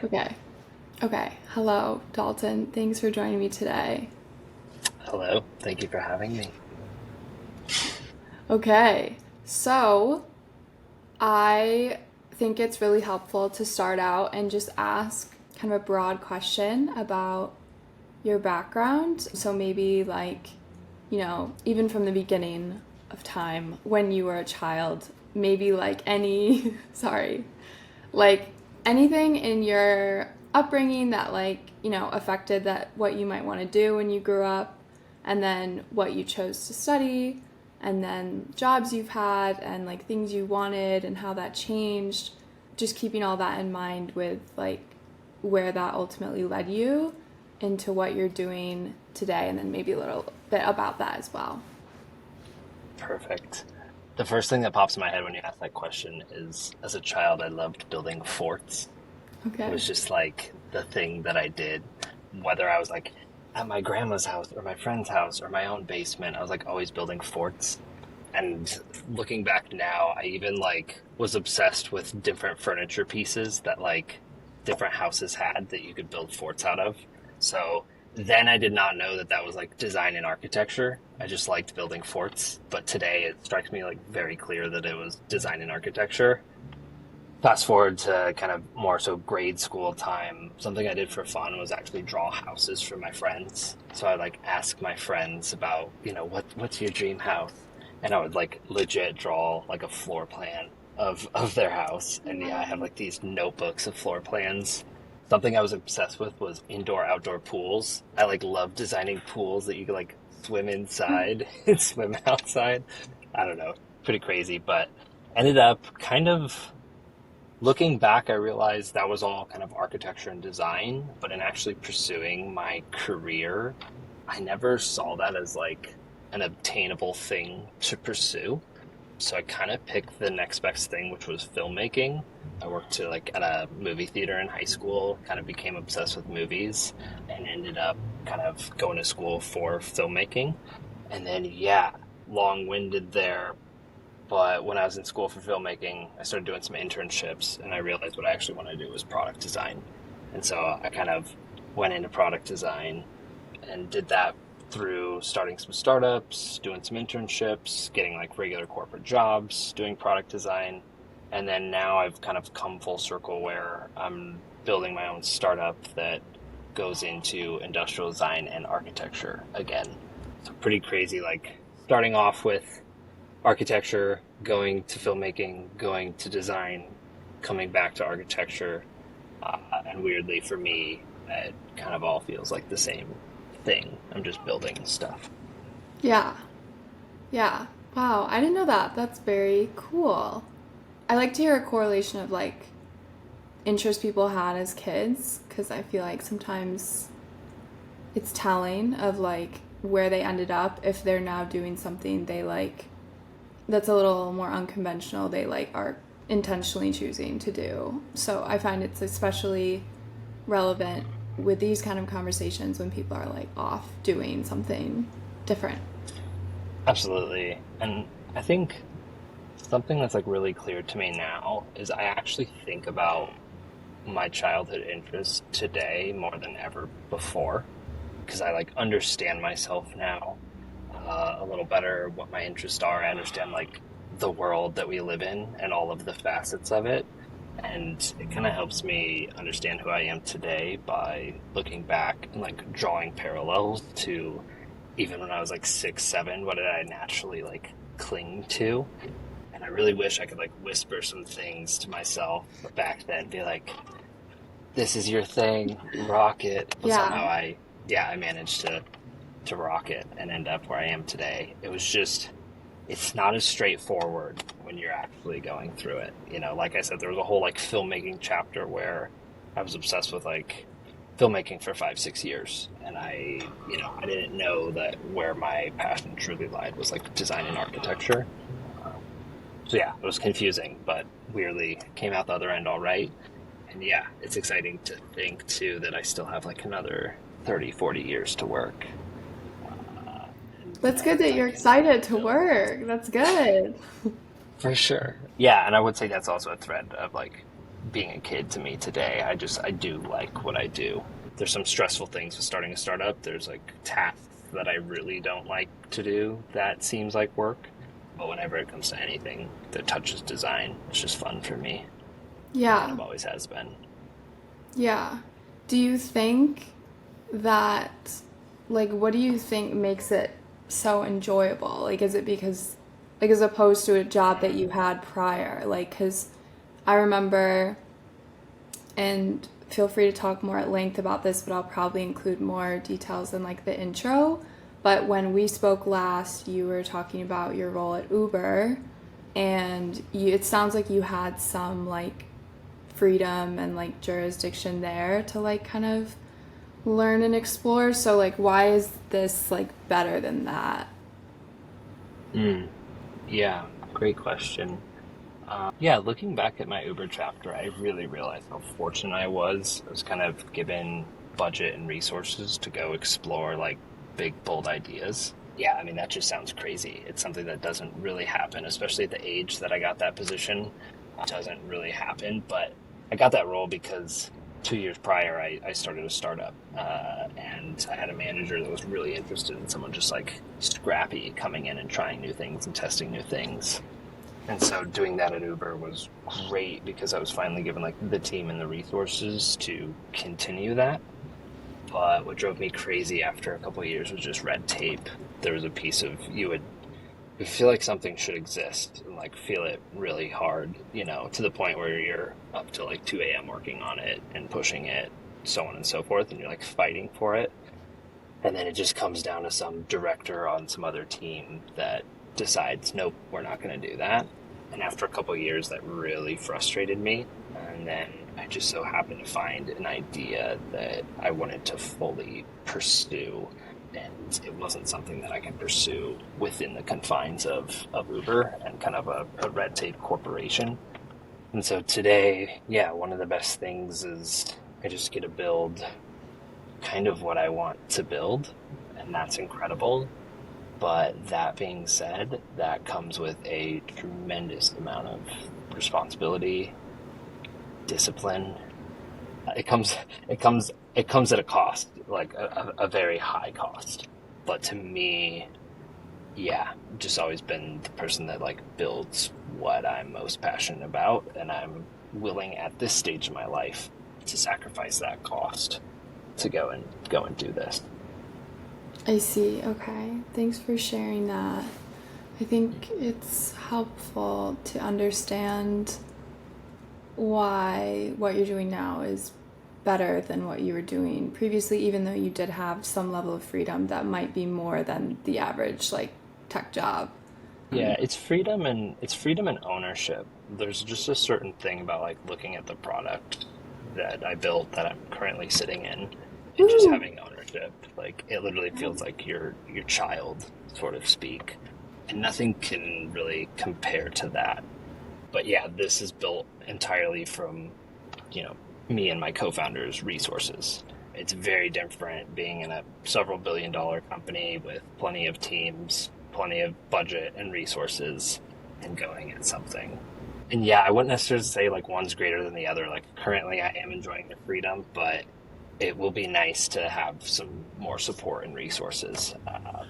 Okay. Okay. Hello, Dalton. Thanks for joining me today. Hello, thank you for having me. Okay. So, I think it's really helpful to start out and just ask kind of a broad question about your background. So, maybe even from the beginning of time when you were a child, maybe like any, sorry, like anything in your upbringing that affected that what you might want to do when you grew up, and then what you chose to study, and then jobs you've had and like things you wanted and how that changed, just keeping all that in mind with like where that ultimately led you into what you're doing today, and then maybe a little bit about that as well. Perfect. The first thing that pops in my head when you ask that question is as a child, I loved building forts. It Okay. was just like the thing that I did, whether I was like at my grandma's house or my friend's house or my own basement, I was like always building forts. And looking back now, I even like was obsessed with different furniture pieces that like different houses had that you could build forts out of. So then I did not know that that was like design and architecture. I just liked building forts. But today it strikes me like very clear that it was design and architecture. Fast forward to kind of more so grade school time. Something I did for fun was actually draw houses for my friends. So I like ask my friends about, what's your dream house? And I would like legit draw like a floor plan of their house. And yeah, I have like these notebooks of floor plans. Something I was obsessed with was indoor outdoor pools. I like love designing pools that you could like swim inside and swim outside. I don't know, pretty crazy, but ended up kind of looking back, I realized that was all kind of architecture and design, but in actually pursuing my career, I never saw that as like an obtainable thing to pursue. So I kind of picked the next best thing, which was filmmaking. I worked at a movie theater in high school, kind of became obsessed with movies, and ended up kind of going to school for filmmaking. And then, yeah, long winded there, but when I was in school for filmmaking, I started doing some internships and I realized what I actually wanted to do was product design. And so I kind of went into product design and did that through starting some startups, doing some internships, getting like regular corporate jobs, doing product design. And then now I've kind of come full circle where I'm building my own startup that goes into industrial design and architecture again. So pretty crazy, like starting off with architecture, going to filmmaking, going to design, coming back to architecture. And weirdly for me, it kind of all feels like the same thing. I'm just building stuff. Yeah. Yeah. Wow. I didn't know that. That's very cool. I like to hear a correlation of like interests people had as kids, because I feel like sometimes it's telling of like where they ended up if they're now doing something they like that's a little more unconventional, they like are intentionally choosing to do. So I find it's especially relevant with these kind of conversations when people are like off doing something different. Absolutely. And I think something that's like really clear to me now is I actually think about my childhood interests today more than ever before because I like understand myself now a little better, what my interests are. I understand like the world that we live in and all of the facets of it. And it kind of helps me understand who I am today by looking back and like drawing parallels to even when I was like 6, 7, what did I naturally like cling to? And I really wish I could like whisper some things to myself back then, be like, this is your thing, rock it. But Yeah. somehow I managed to rock it and end up where I am today. It was just, it's not as straightforward when you're actually going through it. Like I said, there was a whole like filmmaking chapter where I was obsessed with like filmmaking for 5, 6 years. And I didn't know that where my passion truly lied was like design and architecture. So yeah, it was confusing, but weirdly came out the other end all right. And yeah, it's exciting to think too that I still have like another 30, 40 years to work. That's good that I you're can excited to build. work. That's good. For sure. Yeah, and I would say that's also a thread of like being a kid to me today. I do like what I do. There's some stressful things with starting a startup. There's like tasks that I really don't like to do that seems like work. But whenever it comes to anything that touches design, it's just fun for me. And kind Yeah. of always has been. Yeah. Do you think that, like, what do you think makes it so enjoyable? Like, is it because, like, as opposed to a job that you had prior? Like, because I remember, and feel free to talk more at length about this, but I'll probably include more details in, like, the intro. But when we spoke last, you were talking about your role at Uber, and it sounds like you had some, like, freedom and like jurisdiction there to like kind of learn and explore. So like why is this like better than that? Mm, yeah, great question. Yeah, looking back at my Uber chapter, I really realized how fortunate I was. I was kind of given budget and resources to go explore like big, bold ideas. Yeah, I mean, that just sounds crazy. It's something that doesn't really happen, especially at the age that I got that position. It doesn't really happen, but I got that role because 2 years prior, I started a startup, and I had a manager that was really interested in someone just like scrappy coming in and trying new things and testing new things. And so doing that at Uber was great because I was finally given like the team and the resources to continue that. But what drove me crazy after a couple of years was just red tape. There was a piece of you feel like something should exist and like feel it really hard, to the point where you're up till like 2 a.m. working on it and pushing it, so on and so forth, and you're like fighting for it. And then it just comes down to some director on some other team that decides, nope, we're not going to do that. And after a couple of years, that really frustrated me. And then I just so happened to find an idea that I wanted to fully pursue. And it wasn't something that I could pursue within the confines of Uber and kind of a red tape corporation. And so today, yeah, one of the best things is I just get to build kind of what I want to build, and that's incredible. But that being said, that comes with a tremendous amount of responsibility, discipline. It comes, it comes at a cost, like a very high cost. But to me, yeah, just always been the person that like builds what I'm most passionate about, and I'm willing at this stage of my life to sacrifice that cost to go and do this. I see. Okay. Thanks for sharing that. I think it's helpful to understand why what you're doing now is better than what you were doing previously, even though you did have some level of freedom that might be more than the average like tech job. Yeah, it's freedom and ownership. There's just a certain thing about like looking at the product that I built that I'm currently sitting in and just Ooh. having ownership. Like it literally feels like your child, sort of speak. And nothing can really compare to that. But yeah, this is built entirely from, you know, me and my co-founders' resources. It's very different being in a several billion-dollar company with plenty of teams, plenty of budget and resources, and going at something. And yeah, I wouldn't necessarily say like one's greater than the other. Like currently, I am enjoying the freedom, but it will be nice to have some more support and resources.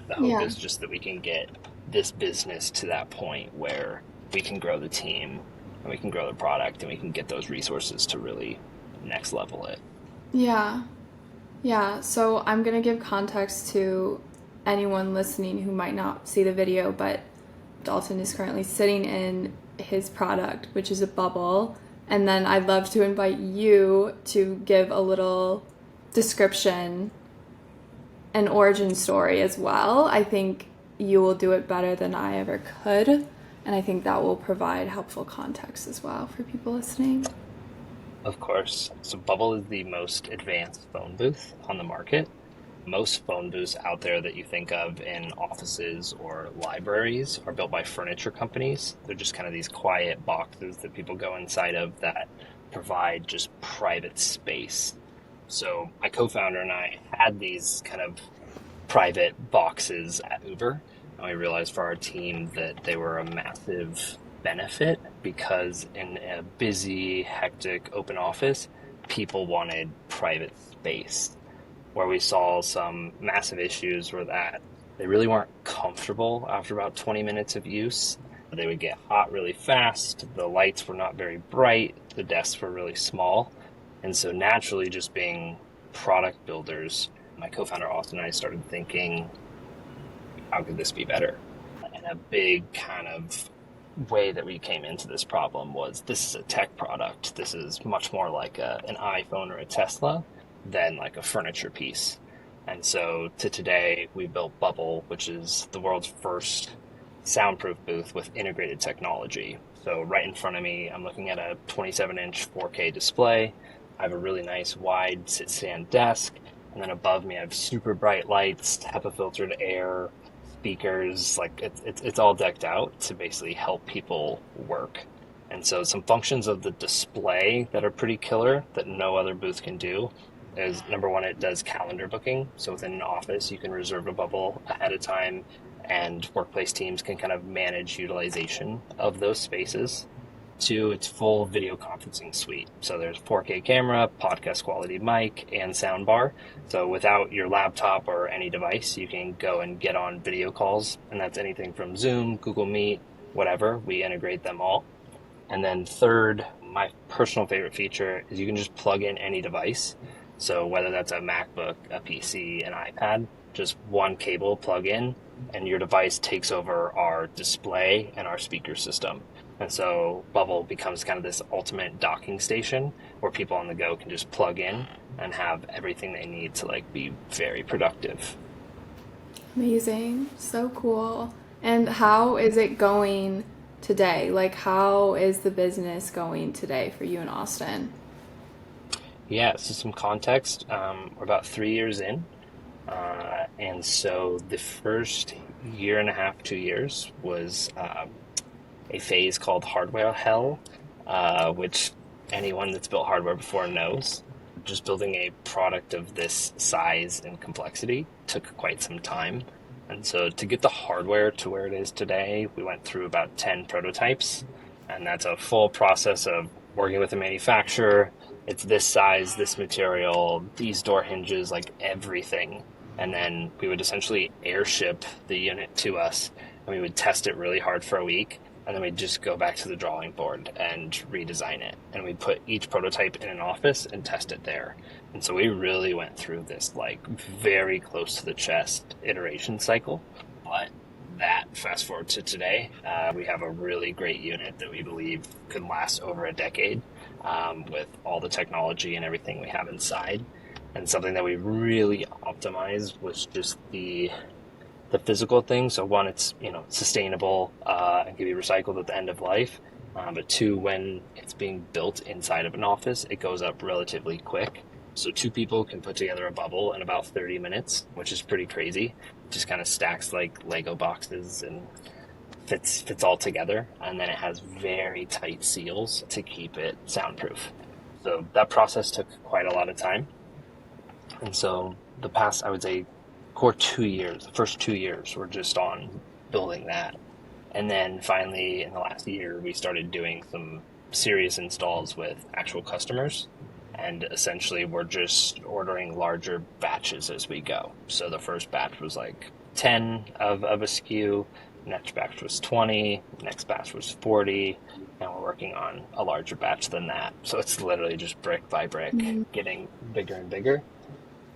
The hope Yeah. is just that we can get this business to that point where we can grow the team and we can grow the product and we can get those resources to really next level it. Yeah. Yeah. So I'm going to give context to anyone listening who might not see the video, but Dalton is currently sitting in his product, which is a Bubl. And then I'd love to invite you to give a little description and origin story as well. I think you will do it better than I ever could. And I think that will provide helpful context as well for people listening. Of course. So Bubble is the most advanced phone booth on the market. Most phone booths out there that you think of in offices or libraries are built by furniture companies. They're just kind of these quiet boxes that people go inside of that provide just private space. So my co-founder and I had these kind of private boxes at Uber, and we realized for our team that they were a massive benefit because in a busy, hectic open office, people wanted private space. Where we saw some massive issues were that they really weren't comfortable after about 20 minutes of use. They would get hot really fast, the lights were not very bright, the desks were really small. And so naturally, just being product builders, my co-founder Austin and I started thinking, how could this be better? And a big kind of way that we came into this problem was, this is a tech product. This is much more like an iPhone or a Tesla than like a furniture piece. And so to today, we built Bubl, which is the world's first soundproof booth with integrated technology. So right in front of me, I'm looking at a 27-inch 4K display. I have a really nice wide sit-stand desk. And then above me, I have super bright lights, HEPA filtered air, speakers. Like it's all decked out to basically help people work. And so some functions of the display that are pretty killer that no other booth can do is, number one, it does calendar booking. So within an office, you can reserve a Bubl ahead of time, and workplace teams can kind of manage utilization of those spaces. Two, it's full video conferencing suite. So there's 4K camera, podcast quality mic, and sound bar. So without your laptop or any device, you can go and get on video calls. And that's anything from Zoom, Google Meet, whatever. We integrate them all. And then third, my personal favorite feature is you can just plug in any device. So whether that's a MacBook, a PC, an iPad, just one cable plug in, and your device takes over our display and our speaker system. And so Bubl becomes kind of this ultimate docking station where people on the go can just plug in and have everything they need to like be very productive. Amazing. So cool. And how is it going today? Like, how is the business going today for you and Austin? Yeah, so some context. We're about 3 years in. And so the first year and a half, 2 years was a phase called hardware hell, which anyone that's built hardware before knows. Just building a product of this size and complexity took quite some time. And so to get the hardware to where it is today, we went through about 10 prototypes. And that's a full process of working with a manufacturer. It's this size, this material, these door hinges, like everything. And then we would essentially airship the unit to us, and we would test it really hard for a week. And then we'd just go back to the drawing board and redesign it. And we'd put each prototype in an office and test it there. And so we really went through this like very close to the chest iteration cycle. But that, fast forward to today, we have a really great unit that we believe could last over a decade with all the technology and everything we have inside. And something that we really optimized was just the physical thing. So one, it's sustainable and can be recycled at the end of life. But two, when it's being built inside of an office, it goes up relatively quick. So two people can put together a Bubl in about 30 minutes, which is pretty crazy. It just kind of stacks like Lego boxes and fits all together. And then it has very tight seals to keep it soundproof. So that process took quite a lot of time. And so the past, I would say, core 2 years, the first 2 years were just on building that. And then finally, in the last year, we started doing some serious installs with actual customers. And essentially, we're just ordering larger batches as we go. So the first batch was like 10 of a SKU. Next batch was 20. Next batch was 40. And we're working on a larger batch than that. So it's literally just brick by brick, getting bigger and bigger.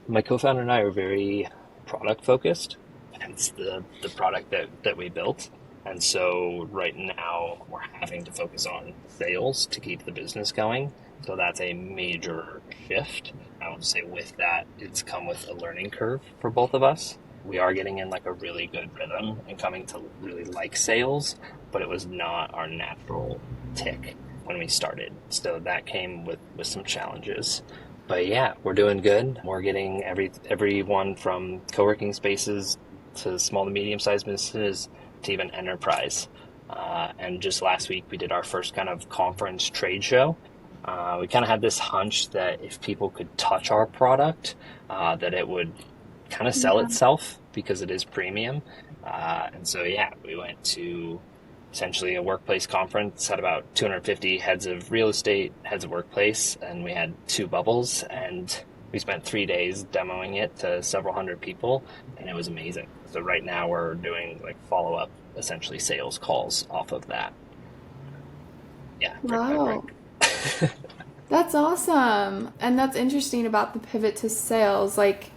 My co-founder and I are very product focused, hence the product that we built. And so right now we're having to focus on sales to keep the business going. So that's a major shift. I would say with that, it's come with a learning curve for both of us. We are getting in like a really good rhythm and coming to really like sales, but it was not our natural tick when we started. So that came with some challenges. But yeah, we're doing good. We're getting everyone from co-working spaces to small to medium-sized businesses to even enterprise. And just last week, we did our first kind of conference trade show. We kind of had this hunch that if people could touch our product, that it would kind of sell itself because it is premium. And so, yeah, we went to essentially a workplace conference, had about 250 heads of real estate, heads of workplace, and we had two bubbles, and we spent 3 days demoing it to several hundred people, and it was amazing. So right now we're doing like follow-up, essentially sales calls off of that. Yeah, brick by brick. Wow. That's awesome. And that's interesting about the pivot to sales. Like,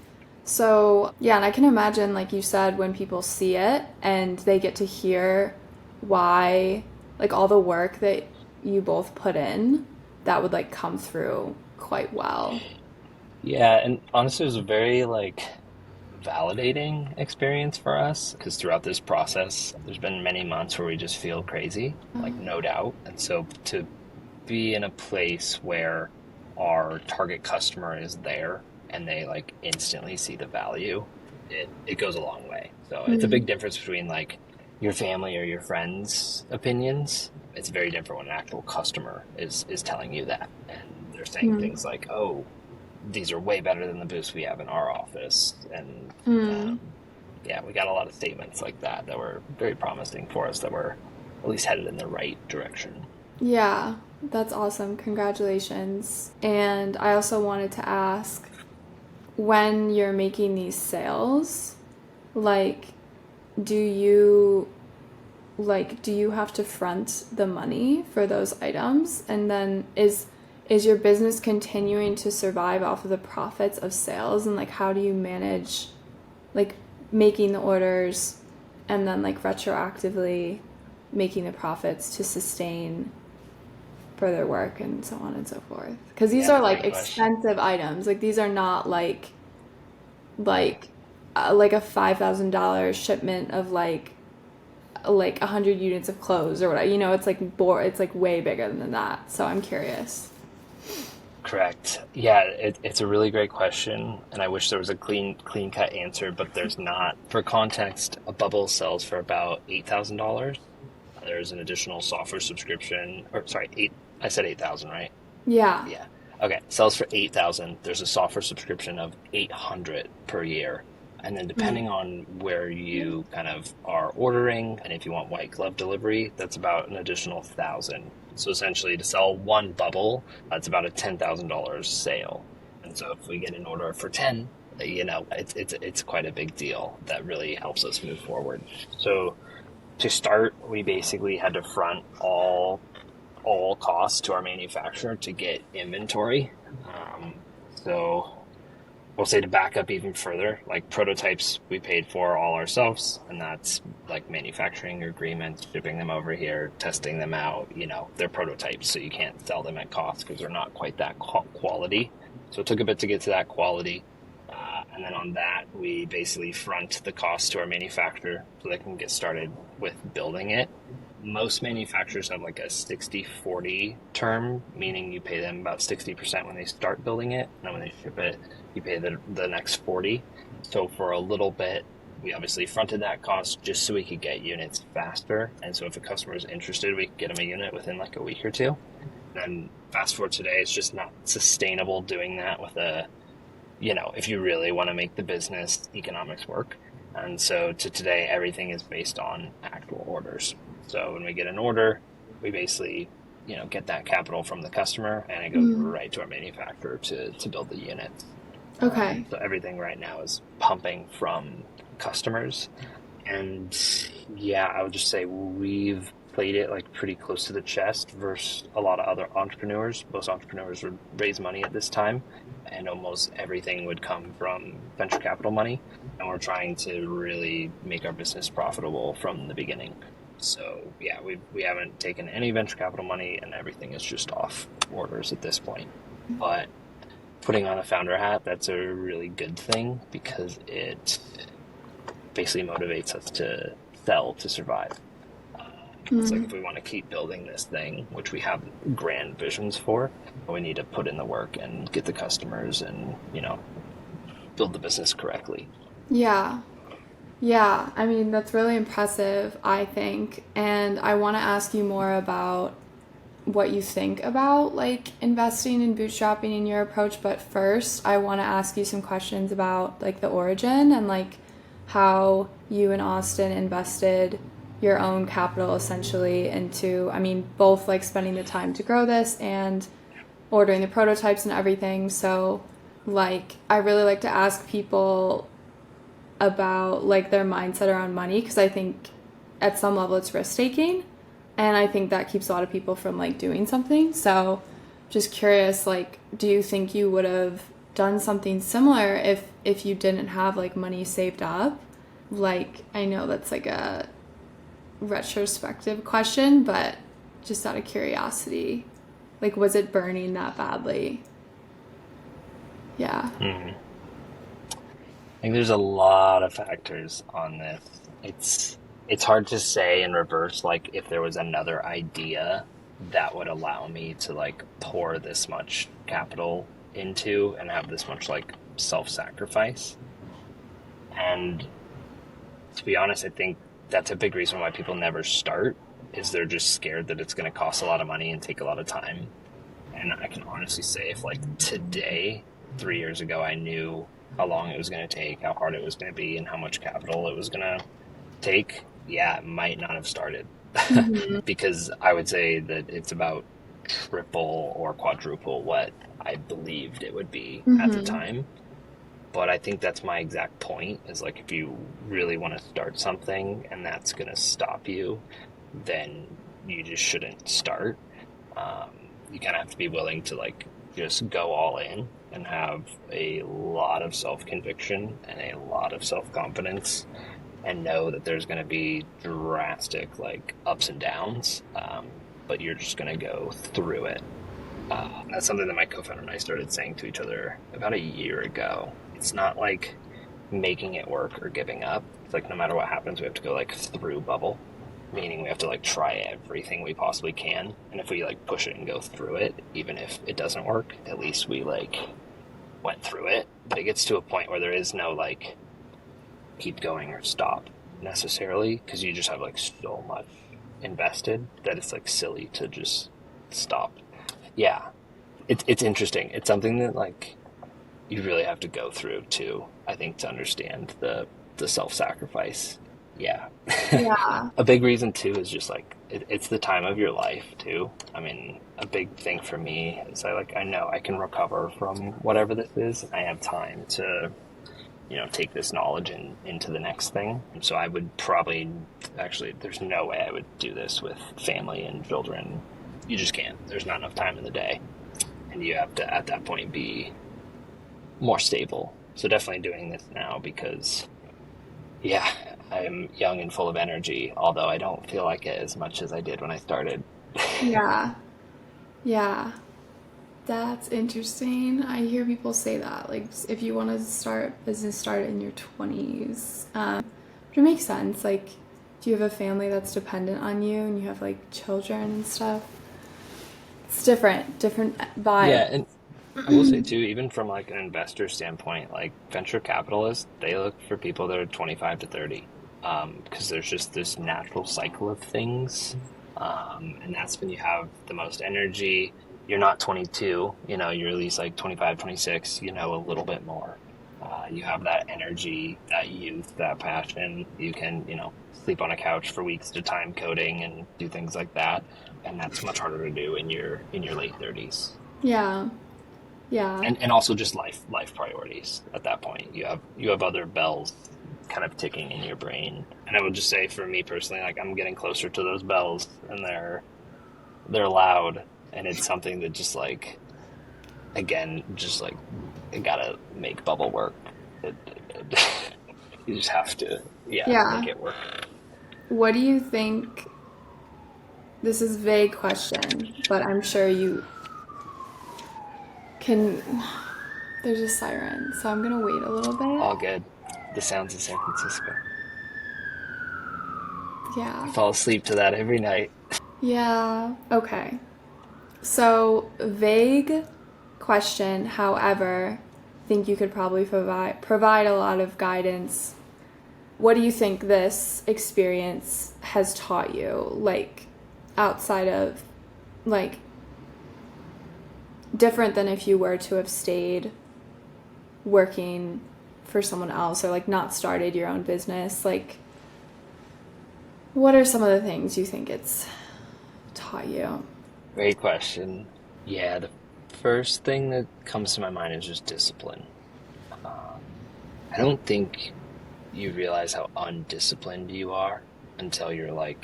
so yeah, and I can imagine, like you said, when people see it and they get to hear why, like all the work that you both put in, that would like come through quite well. Yeah, and honestly, it was a very like validating experience for us because throughout this process, there's been many months where we just feel crazy, like no doubt. And so to be in a place where our target customer is there and they like instantly see the value, it goes a long way. So it's a big difference between like your family or your friends' opinions. It's very different when an actual customer is telling you that. And they're saying things like, oh, these are way better than the booths we have in our office. And yeah, we got a lot of statements like that that were very promising for us, that were at least headed in the right direction. Yeah, that's awesome. Congratulations. And I also wanted to ask, when you're making these sales, like, do you do you have to front the money for those items? And then is your business continuing to survive off of the profits of sales? And like, how do you manage like making the orders and then like retroactively making the profits to sustain further work and so on and so forth? Because these are like Great question. expensive items. Like these are not like a $5,000 shipment of like 100 units of clothes or whatever. You know, it's like it's like way bigger than that. So I'm curious. Correct. Yeah, it's a really great question, and I wish there was a clean cut answer, but there's not. For context, a Bubble sells for about $8,000. There's an additional software subscription, or sorry, eight. I said 8,000, right? Yeah. Yeah. Okay. Sells for 8,000. There's a software subscription of 800 per year. And then depending on where you kind of are ordering and if you want white glove delivery, that's about an additional 1,000. So essentially to sell one bubble, that's about a $10,000 sale. And so if we get an order for 10, you know, it's quite a big deal. That really helps us move forward. So to start, we basically had to front all costs to our manufacturer to get inventory. So we'll say to back up even further, like prototypes we paid for all ourselves, and that's like manufacturing agreements, shipping them over here, testing them out. You know, they're prototypes, so you can't sell them at cost because they're not quite that quality. So it took a bit to get to that quality. And then on that, we basically front the cost to our manufacturer so they can get started with building it. Most manufacturers have like a 60-40 term, meaning you pay them about 60% when they start building it, and when they ship it, you pay the next 40. So for a little bit, we obviously fronted that cost just so we could get units faster. And so if a customer is interested, we could get them a unit within like a week or two. Then fast forward today, it's just not sustainable doing that with if you really want to make the business economics work. And so to today, everything is based on actual orders. So when we get an order, we basically, get that capital from the customer and it goes right to our manufacturer to build the unit. Okay. So everything right now is pumping from customers. And yeah, I would just say we've played it like pretty close to the chest versus a lot of other entrepreneurs. Most entrepreneurs would raise money at this time, and almost everything would come from venture capital money. And we're trying to really make our business profitable from the beginning. So yeah, we haven't taken any venture capital money, and everything is just off orders at this point. But putting on a founder hat, that's a really good thing because it basically motivates us to sell to survive. It's like if we want to keep building this thing, which we have grand visions for, we need to put in the work and get the customers and, build the business correctly. Yeah. Yeah. I mean, that's really impressive, I think. And I want to ask you more about what you think about like investing in bootstrapping in your approach. But first, I want to ask you some questions about like the origin and like how you and Austin invested your own capital essentially into, I mean, both like spending the time to grow this and ordering the prototypes and everything. So like I really like to ask people about like their mindset around money, because I think at some level it's risk taking, and I think that keeps a lot of people from like doing something. So just curious, like, do you think you would have done something similar if you didn't have like money saved up? Like, I know that's like a retrospective question, but just out of curiosity, like, was it burning that badly? Yeah. I think there's a lot of factors on this. It's hard to say in reverse, like if there was another idea that would allow me to like pour this much capital into and have this much like self-sacrifice. And to be honest, I think that's a big reason why people never start, is they're just scared that it's going to cost a lot of money and take a lot of time. And I can honestly say, if like today, 3 years ago, I knew how long it was going to take, how hard it was going to be, and how much capital it was going to take, yeah, it might not have started. Because I would say that it's about triple or quadruple what I believed it would be at the time. But I think that's my exact point, is like, if you really want to start something and that's going to stop you, then you just shouldn't start. You kind of have to be willing to like just go all in and have a lot of self-conviction and a lot of self-confidence, and know that there's going to be drastic like ups and downs, but you're just going to go through it. That's something that my co-founder and I started saying to each other about a year ago. It's not like making it work or giving up. It's like no matter what happens, we have to go like through Bubl, meaning we have to like try everything we possibly can. And if we like push it and go through it, even if it doesn't work, at least we like went through it. But it gets to a point where there is no like keep going or stop necessarily, because you just have like so much invested that it's like silly to just stop. Yeah, it's interesting. It's something that like you really have to go through too, I think, to understand the self-sacrifice. Yeah. Yeah. A big reason too is just like it's the time of your life too. I mean, a big thing for me is I know I can recover from whatever this is. I have time to take this knowledge into the next thing. And so I would probably, actually, there's no way I would do this with family and children. You just can't. There's not enough time in the day. And you have to, at that point, be more stable. So definitely doing this now because, yeah, I'm young and full of energy, although I don't feel like it as much as I did when I started. Yeah. Yeah. That's interesting. I hear people say that, like, if you want to start business, start in your 20s. But it makes sense. Like, do you have a family that's dependent on you and you have, like, children and stuff? It's different vibe. Yeah, and I will say, too, even from, like, an investor standpoint, like, venture capitalists, they look for people that are 25 to 30, because there's just this natural cycle of things, and that's when you have the most energy. You're not 22, you're at least like 25, 26, a little bit more. You have that energy, that youth, that passion. You can, sleep on a couch for weeks at a time coding and do things like that. And that's much harder to do in your late 30s. Yeah. Yeah. And also just life priorities at that point. You have other bells kind of ticking in your brain. And I would just say, for me personally, like, I'm getting closer to those bells, and they're loud. And it's something that just like, again, just like, you gotta make Bubl work. You just have to, make it work. What do you think? This is a vague question, but I'm sure you can. There's a siren, so I'm gonna wait a little bit. All good. The sounds of San Francisco. Yeah. I fall asleep to that every night. Yeah. Okay. So, vague question, however, I think you could probably provide a lot of guidance. What do you think this experience has taught you, like, outside of, like, different than if you were to have stayed working for someone else or, like, not started your own business? Like, What are some of the things you think it's taught you? Great question. Yeah, the first thing that comes to my mind is just discipline. I don't think you realize how undisciplined you are until you're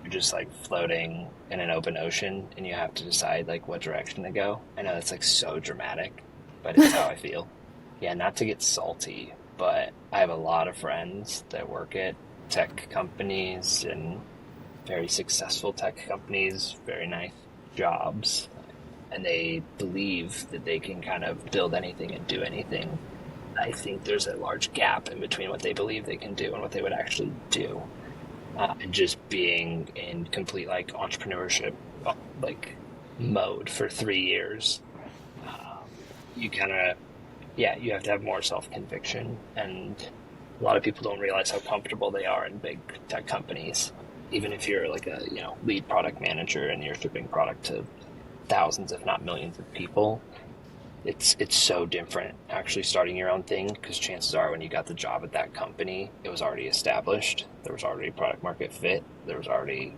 just like floating in an open ocean and you have to decide like what direction to go. I know that's like so dramatic, but it's how I feel. Yeah, not to get salty, but I have a lot of friends that work at tech companies and very successful tech companies, very nice jobs, and they believe that they can kind of build anything and do anything. I think there's a large gap in between what they believe they can do and what they would actually do. And just being in complete like entrepreneurship like mode for 3 years, you kind of you have to have more self-conviction, and a lot of people don't realize how comfortable they are in big tech companies. Even if you're like a lead product manager and you're shipping product to thousands if not millions of people, it's so different actually starting your own thing, because chances are when you got the job at that company, it was already established. There was already product market fit. There was already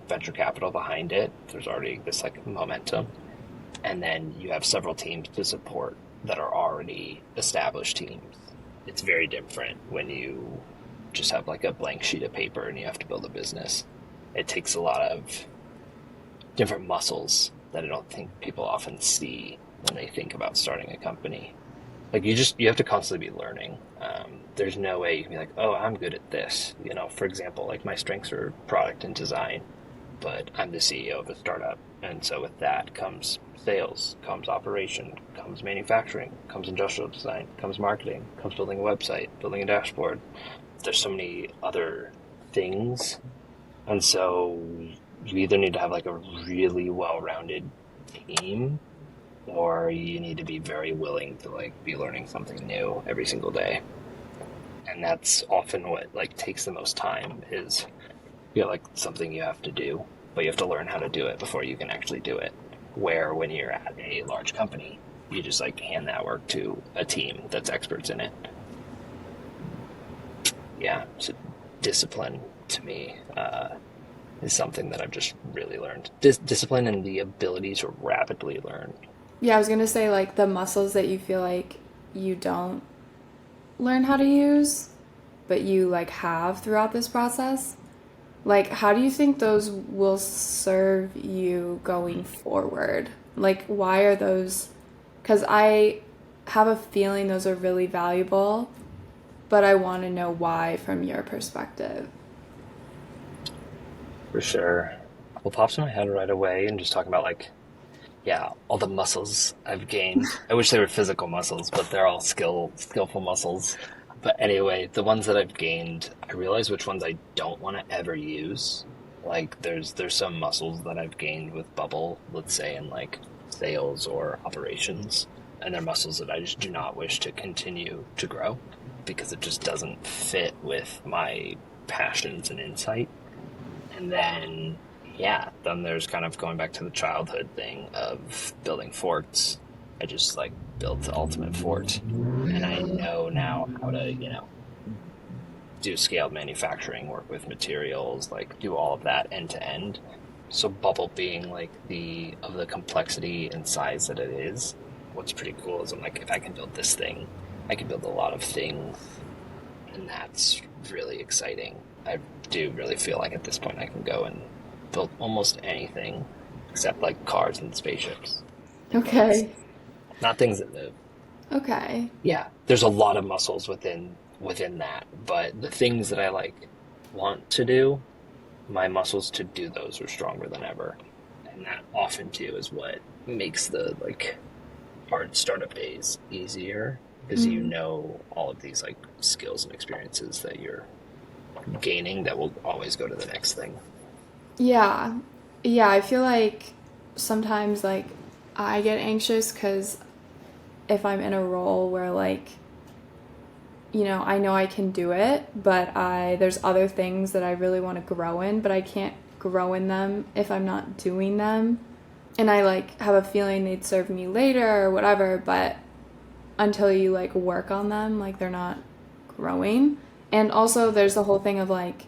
venture capital behind it. There's already this like momentum, and then you have several teams to support that are already established teams. It's very different when you just have like a blank sheet of paper and you have to build a business. It takes a lot of different muscles that I don't think people often see when they think about starting a company. Like you have to constantly be learning. There's no way you can be like, oh, I'm good at this. For example, like my strengths are product and design, but I'm the CEO of a startup. And so with that comes sales, comes operation, comes manufacturing, comes industrial design, comes marketing, comes building a website, building a dashboard. There's so many other things. And so you either need to have like a really well-rounded team, or you need to be very willing to like be learning something new every single day. And that's often what like takes the most time is like something you have to do, but you have to learn how to do it before you can actually do it. Where when you're at a large company, you just like hand that work to a team that's experts in it. Yeah, so discipline to me is something that I've just really learned. Discipline and the ability to rapidly learn. Yeah, I was gonna say like the muscles that you feel like you don't learn how to use, but you like have throughout this process. Like, how do you think those will serve you going forward? Like, why are those? Because I have a feeling those are really valuable, but I want to know why from your perspective. For sure. What pops in my head right away, and just talking about like, all the muscles I've gained. I wish they were physical muscles, but they're all skillful muscles. But anyway, the ones that I've gained, I realize which ones I don't want to ever use. Like there's some muscles that I've gained with Bubl, let's say in like sales or operations, and they're muscles that I just do not wish to continue to grow because it just doesn't fit with my passions and insight. And then there's kind of going back to the childhood thing of building forts. I just like built the ultimate fort, and I know now how to, do scaled manufacturing, work with materials, like do all of that end to end. So Bubl being like the complexity and size that it is, what's pretty cool is I'm like, if I can build this thing, I can build a lot of things, and that's really exciting. I do really feel like at this point I can go and build almost anything except like cars and spaceships. Okay. Not things that move. Okay. Yeah, there's a lot of muscles within that, but the things that I like want to do, my muscles to do those are stronger than ever. And that often too is what makes the like hard startup days easier, because you know all of these like skills and experiences that you're gaining that will always go to the next thing. Yeah. Yeah, I feel like sometimes like I get anxious because if I'm in a role where like I know I can do it, but there's other things that I really want to grow in, but I can't grow in them if I'm not doing them. And I like have a feeling they'd serve me later or whatever, but until you like work on them, like they're not growing. And also there's the whole thing of like,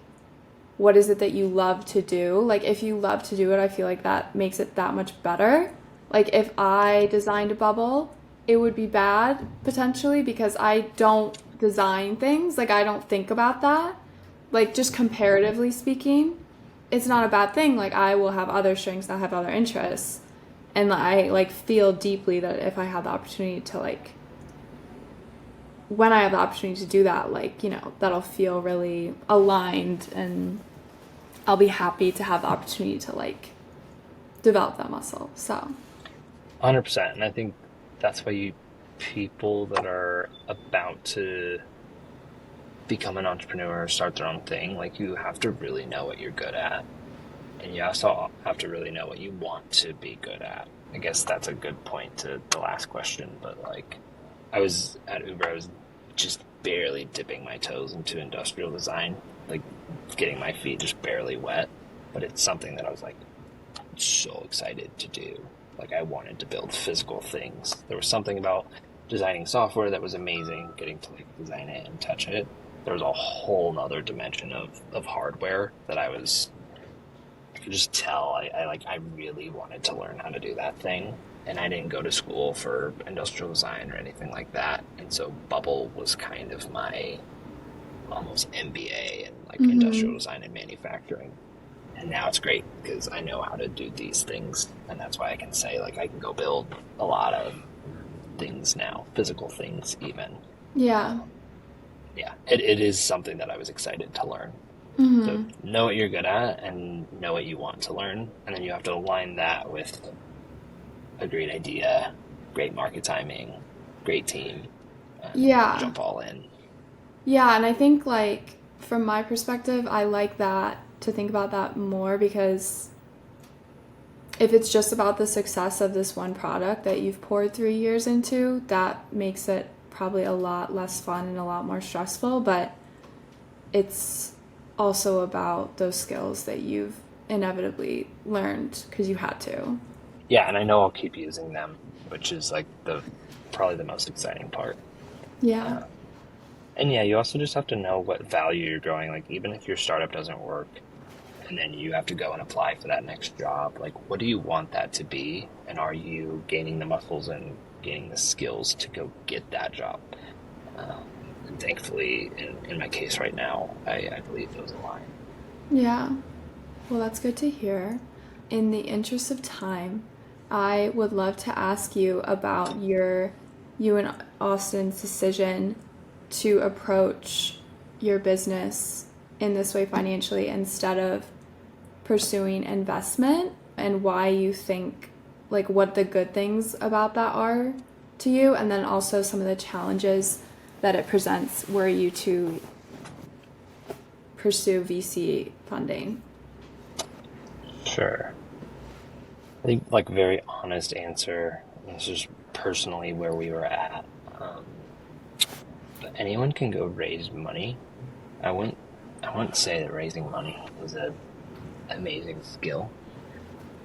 what is it that you love to do? Like if you love to do it, I feel like that makes it that much better. Like if I designed a bubble, it would be bad potentially because I don't design things. Like I don't think about that. Like just comparatively speaking, it's not a bad thing. Like I will have other strengths, I have other interests. And I like feel deeply that if I have the opportunity to like when I have the opportunity to do that, like, you know, that'll feel really aligned and I'll be happy to have the opportunity to like develop that muscle. So, 100%. And I think that's why people that are about to become an entrepreneur, start their own thing, like you have to really know what you're good at. And you also have to really know what you want to be good at. I guess that's a good point to the last question, but like I was at Uber, I was just barely dipping my toes into industrial design, like getting my feet just barely wet. But it's something that I was like so excited to do. Like I wanted to build physical things. There was something about designing software that was amazing, getting to like design it and touch it. There was a whole nother dimension of hardware that I could just tell I really wanted to learn how to do that thing. And I didn't go to school for industrial design or anything like that. And so Bubl was kind of my almost MBA in like industrial design and manufacturing. And now it's great because I know how to do these things. And that's why I can say like I can go build a lot of things now, physical things even. yeah. Yeah, it is something that I was excited to learn. So know what you're good at and know what you want to learn. And then you have to align that with a great idea, great market timing, great team, and Yeah. jump all in. Yeah, and I think like from my perspective, I like that to think about that more because if it's just about the success of this one product that you've poured 3 years into, that makes it probably a lot less fun and a lot more stressful, but it's also about those skills that you've inevitably learned because you had to. Yeah, and I know I'll keep using them, which is like probably the most exciting part. Yeah. And yeah, you also just have to know what value you're growing. Like even if your startup doesn't work and then you have to go and apply for that next job, like what do you want that to be? And are you gaining the muscles and gaining the skills to go get that job? And thankfully, in my case right now, I believe those align. Yeah. Well, that's good to hear. In the interest of time, I would love to ask you about you and Austin's decision to approach your business in this way financially instead of pursuing investment and why you think, like, what the good things about that are to you, and then also some of the challenges that it presents were you to pursue VC funding. Sure. I think like very honest answer. This is personally where we were at. But anyone can go raise money. I wouldn't say that raising money is an amazing skill.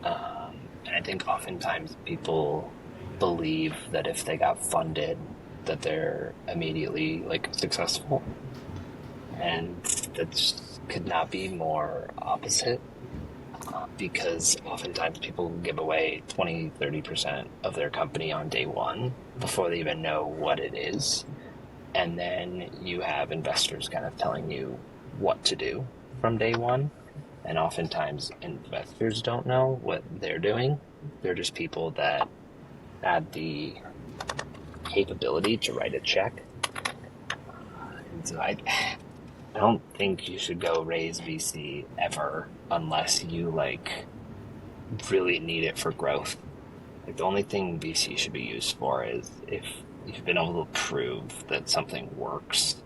And I think oftentimes people believe that if they got funded, that they're immediately like successful, and that could not be more opposite. Because oftentimes people give away 20-30% of their company on day one before they even know what it is. And then you have investors kind of telling you what to do from day one. And oftentimes investors don't know what they're doing. They're just people that had the capability to write a check. And so I don't think you should go raise VC ever unless you like really need it for growth. Like the only thing VC should be used for is if you've been able to prove that something works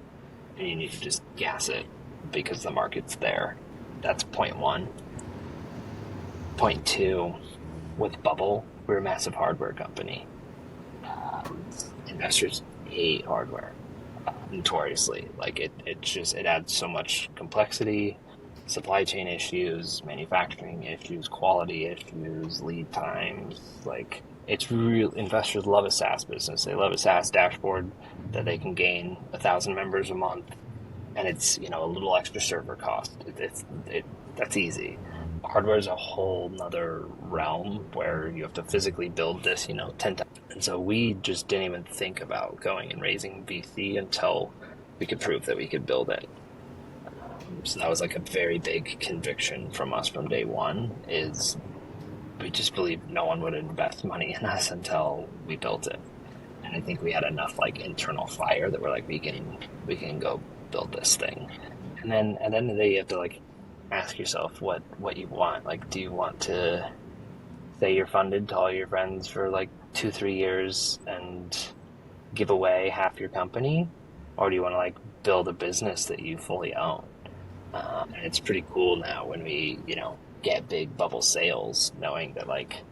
and you need to just gas it because the market's there. That's point one. Point two, with Bubl, we're a massive hardware company. Investors hate hardware. Notoriously, like it adds so much complexity, supply chain issues, manufacturing issues, quality issues, lead times. Like it's real. Investors love a SaaS business. They love a SaaS dashboard that they can gain 1,000 members a month and it's, a little extra server cost. That's easy. Hardware is a whole nother realm where you have to physically build this, 10 times. And so we just didn't even think about going and raising VC until we could prove that we could build it. So that was like a very big conviction from us from day one, is we just believed no one would invest money in us until we built it. And I think we had enough like internal fire that we're like, we can go build this thing. And then at the end of the day, you have to like ask yourself what you want. Like, do you want to say you're funded to all your friends for like 2-3 years and give away half your company? Or do you want to like build a business that you fully own? And it's pretty cool now when we, get big Bubl sales, knowing that like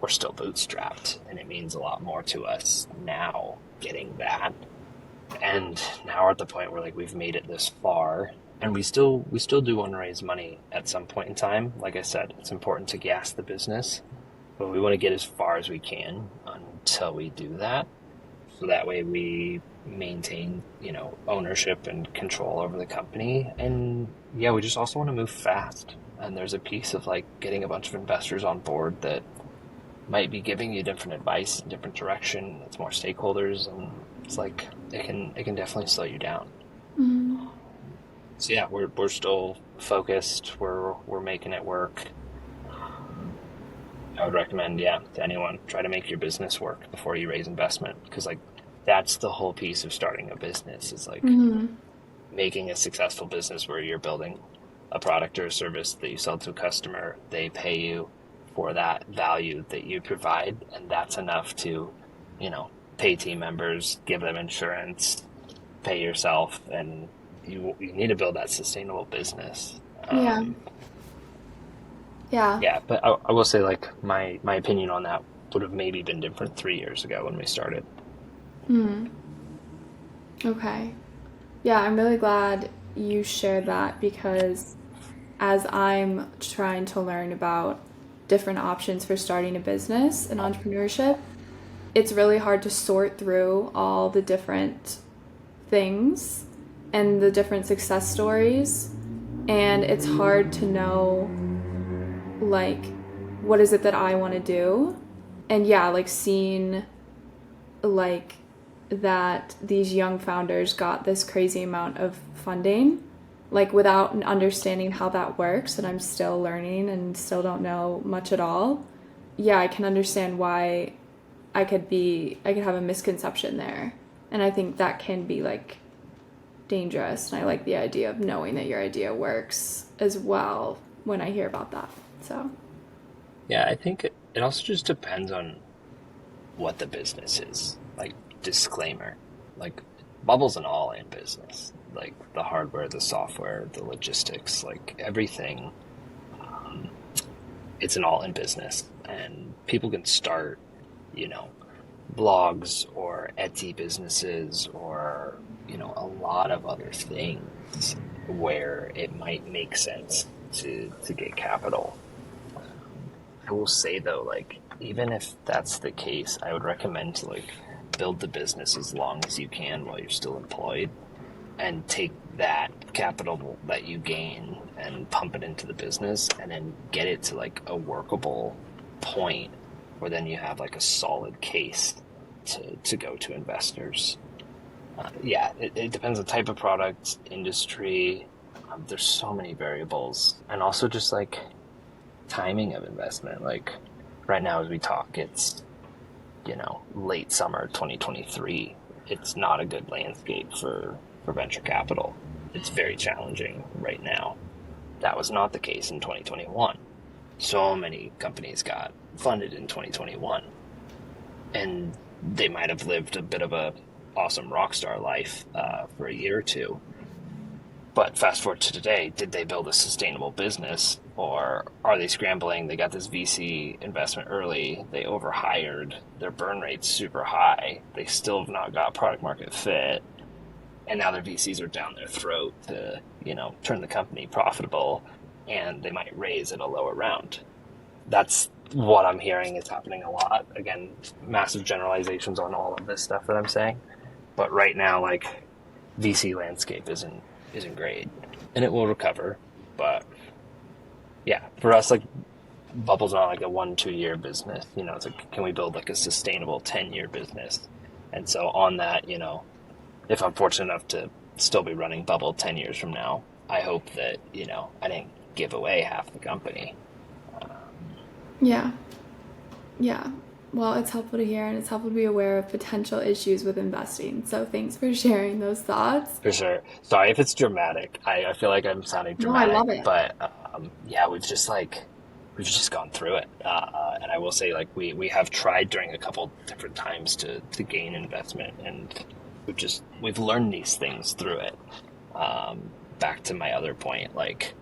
we're still bootstrapped, and it means a lot more to us now getting that. And now we're at the point where like we've made it this far, and we still do want to raise money at some point in time. Like I said, it's important to gas the business, but we want to get as far as we can until we do that. So that way we maintain, ownership and control over the company. And yeah, we just also want to move fast. And there's a piece of like getting a bunch of investors on board that might be giving you different advice in different direction. It's more stakeholders, and it's like it can definitely slow you down. Mm-hmm. So yeah, we're still focused. We're making it work. I would recommend, to anyone, try to make your business work before you raise investment, because like that's the whole piece of starting a business, is like making a successful business where you're building a product or a service that you sell to a customer. They pay you for that value that you provide, and that's enough to, pay team members, give them insurance, pay yourself, and you need to build that sustainable business. Yeah. Yeah, but I will say, like, my opinion on that would have maybe been different 3 years ago when we started. Okay. Yeah, I'm really glad you shared that, because as I'm trying to learn about different options for starting a business and entrepreneurship, it's really hard to sort through all the different things and the different success stories. And it's hard to know, like, what is it that I want to do? And yeah, like seeing like that these young founders got this crazy amount of funding, like without understanding how that works, and I'm still learning and still don't know much at all. Yeah, I can understand why I could have a misconception there. And I think that can be like dangerous. And I like the idea of knowing that your idea works as well when I hear about that. So Yeah, I think it also just depends on what the business is. Like, disclaimer, like Bubl's an all-in business. Like the hardware, the software, the logistics, like everything. It's an all-in business, and people can start, blogs or Etsy businesses or, a lot of other things where it might make sense to get capital. I will say though, like, even if that's the case, I would recommend to like build the business as long as you can while you're still employed, and take that capital that you gain and pump it into the business, and then get it to like a workable point where then you have like a solid case to go to investors. It depends on type of product, industry. There's so many variables, and also just like timing of investment. Like right now as we talk, it's late summer 2023. It's not a good landscape for venture capital. It's very challenging right now. That was not the case in 2021. So many companies got funded in 2021, and they might have lived a bit of a awesome rock star life for a year or two. But fast forward to today, did they build a sustainable business, or are they scrambling? They got this VC investment early, they overhired, their burn rate's super high, they still have not got product market fit, and now their VCs are down their throat to, turn the company profitable, and they might raise at a lower round. That's what I'm hearing is happening a lot. Again, massive generalizations on all of this stuff that I'm saying. But right now, like, VC landscape isn't isn't great, and it will recover. But yeah, for us, like Bubble's not like a 1-2 year business. It's like, can we build like a sustainable 10-year business? And so on that, if I'm fortunate enough to still be running Bubble 10 years from now, I hope that, I didn't give away half the company. Yeah. Yeah. Well, it's helpful to hear, and it's helpful to be aware of potential issues with investing. So thanks for sharing those thoughts. For sure. Sorry if it's dramatic. I feel like I'm sounding No, I dramatic, love it. but yeah, we've just gone through it. And I will say, like, we have tried during a couple different times to gain investment, and we've learned these things through it. Back to my other point, like,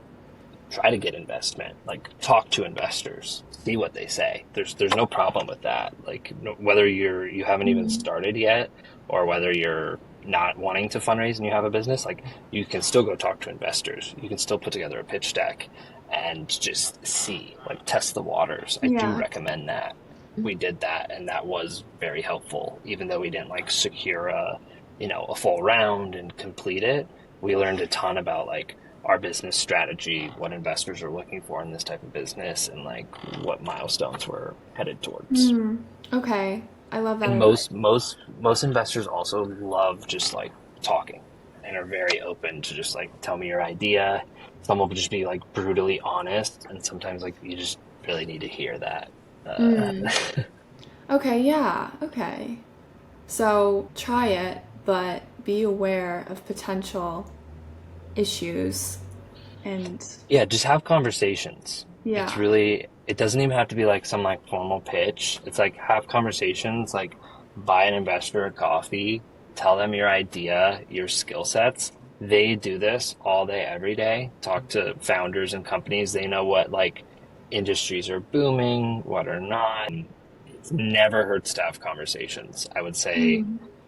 try to get investment, like, talk to investors, see what they say. There's no problem with that. Like, whether you haven't even started yet, or whether you're not wanting to fundraise and you have a business, like, you can still go talk to investors. You can still put together a pitch deck and just see, like, test the waters. I do Yeah. recommend that. We did that, and that was very helpful. Even though we didn't like secure a full round and complete it, we learned a ton about, like, our business strategy, what investors are looking for in this type of business, and like what milestones we're headed towards. Okay. I love that And advice. most investors also love just like talking, and are very open to just like, tell me your idea. Some will just be like brutally honest, and sometimes like you just really need to hear that. Okay, yeah. Okay. So try it, but be aware of potential issues. And Yeah, just have conversations. yeah. It doesn't even have to be like some like formal pitch. It's like, have conversations, like buy an investor a coffee, tell them your idea, your skill sets. They do this all day, every day. Talk to founders and companies. They know what like industries are booming, what are not. It never hurts to have conversations. I would say,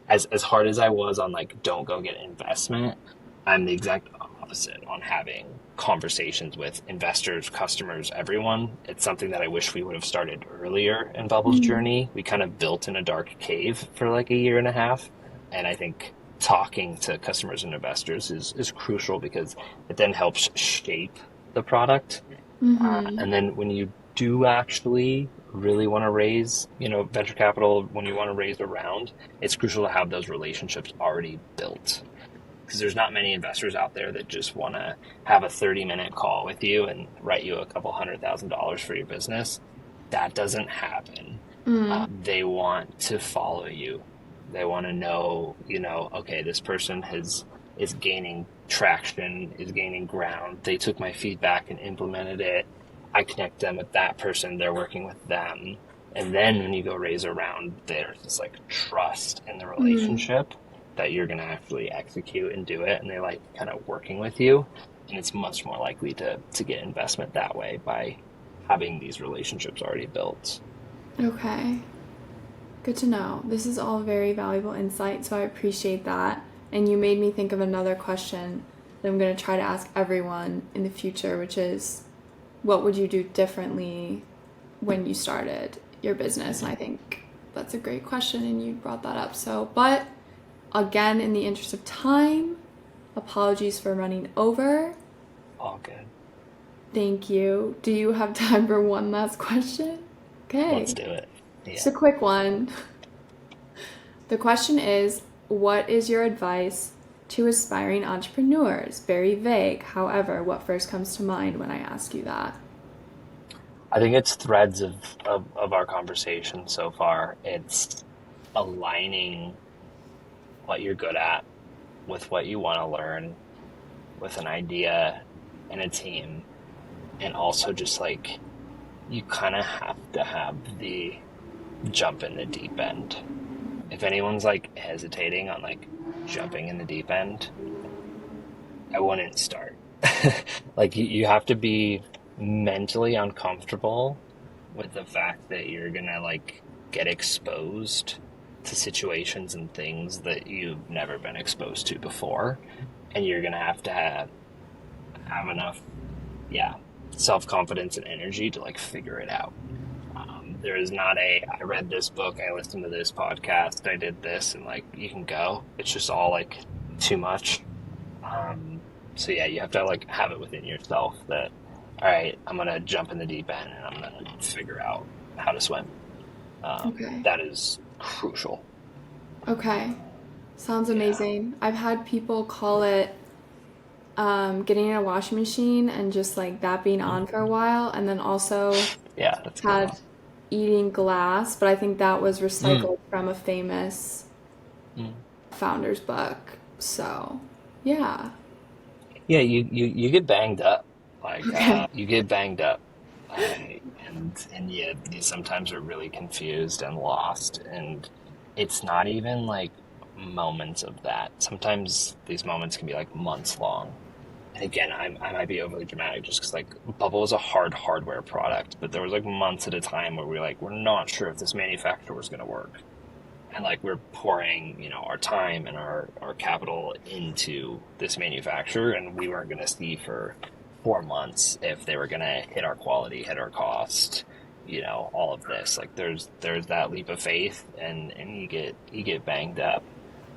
as hard as I was on like, don't go get investment, I'm the exact opposite on having conversations with investors, customers, everyone. It's something that I wish we would have started earlier in Bubble's journey. We kind of built in a dark cave for like a year and a half. And I think talking to customers and investors is crucial, because it then helps shape the product. And then when you do actually really want to raise, venture capital, when you want to raise a round, it's crucial to have those relationships already built. Because there's not many investors out there that just want to have a 30-minute call with you and write you a couple $100,000 for your business. That doesn't happen. They want to follow you. They want to know, okay, this person is gaining traction, is gaining ground. They took my feedback and implemented it. I connect them with that person. They're working with them. And then when you go raise a round, there's this like trust in the relationship that you're going to actually execute and do it. And they like kind of working with you. And it's much more likely to get investment that way, by having these relationships already built. Okay. Good to know. This is all very valuable insight, so I appreciate that. And you made me think of another question that I'm going to try to ask everyone in the future, which is, what would you do differently when you started your business? And I think that's a great question, and you brought that up. So, but again, in the interest of time, apologies for running over. All good. Thank you. Do you have time for one last question? Okay. Let's do it. Yeah. Just a quick one. The question is, what is your advice to aspiring entrepreneurs? Very vague. However, what first comes to mind when I ask you that? I think it's threads of our conversation so far. It's aligning what you're good at with what you want to learn, with an idea and a team. And also just like, you kind of have to have the jump in the deep end. If anyone's like hesitating on like jumping in the deep end, I wouldn't start. Like, you have to be mentally uncomfortable with the fact that you're gonna like get exposed to situations and things that you've never been exposed to before, and you're gonna have to have enough self-confidence and energy to like figure it out. There is not I read this book, I listened to this podcast, I did this, and like, you can go. It's just all like too much. So yeah, you have to like have it within yourself that, all right, I'm gonna jump in the deep end and I'm gonna figure out how to swim. Okay. That is crucial. Okay. Sounds Yeah. amazing. I've had people call it getting in a washing machine and just like that being Mm. on for a while, and then also Yeah, that's a good one. had eating glass, but I think that was Mm. recycled from a famous Mm. founder's book. So, yeah. Yeah, you get banged up. Like Okay. you get banged up. And you sometimes are really confused and lost. And it's not even like moments of that. Sometimes these moments can be like months long. And again, I might be overly dramatic just because like Bubble was a hardware product, but there was like months at a time where we were like, we're not sure if this manufacturer was going to work. And like we're pouring, our time and our capital into this manufacturer, and we weren't going to see for 4 months if they were going to hit our quality, hit our cost, all of this. Like there's that leap of faith, and you get banged up.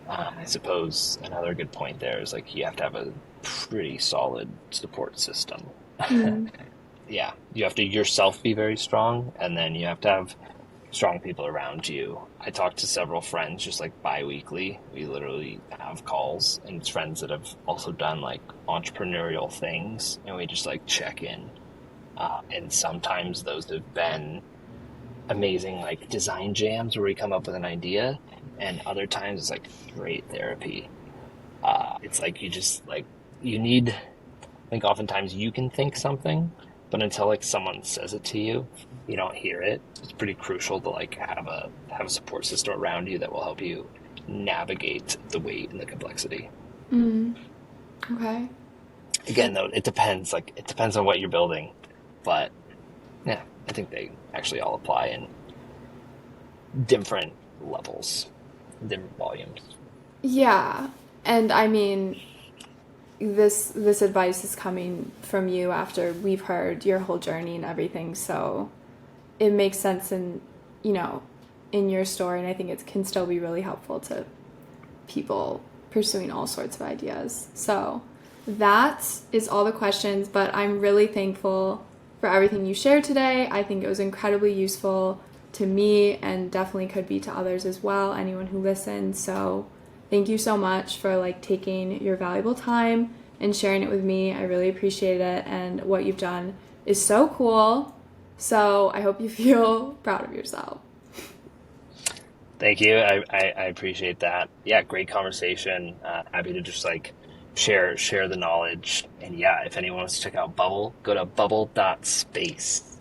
I suppose another good point there is like you have to have a pretty solid support system. Mm. Yeah, you have to yourself be very strong, and then you have to have strong people around you. I talk to several friends just like bi-weekly. We literally have calls, and it's friends that have also done like entrepreneurial things, and we just like check in. And sometimes those have been amazing like design jams where we come up with an idea, and other times it's like great therapy. It's like you just like you need. I think oftentimes you can think something, but until like someone says it to you, you don't hear it. It's pretty crucial to like have a support system around you that will help you navigate the weight and the complexity. Mm. Okay. Again, though, it depends. Like it depends on what you're building, but yeah, I think they actually all apply in different levels, different volumes. Yeah. And I mean, this advice is coming from you after we've heard your whole journey and everything, so it makes sense you know, in your story, and I think it can still be really helpful to people pursuing all sorts of ideas. So that is all the questions, but I'm really thankful for everything you shared today. I think it was incredibly useful to me and definitely could be to others as well, anyone who listens. So thank you so much for like taking your valuable time and sharing it with me. I really appreciate it, and what you've done is so cool. So I hope you feel proud of yourself. Thank you. I appreciate that. Yeah, great conversation. Happy to just like share the knowledge. And yeah, if anyone wants to check out Bubble, go to bubble.space.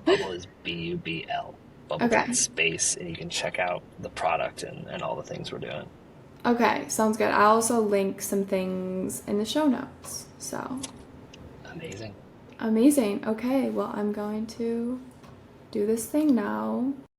Bubble is Bubl. Okay. Bubble.space, and you can check out the product and all the things we're doing. Okay, sounds good. I'll also link some things in the show notes. So Amazing. amazing. Okay, well, I'm going to do this thing now.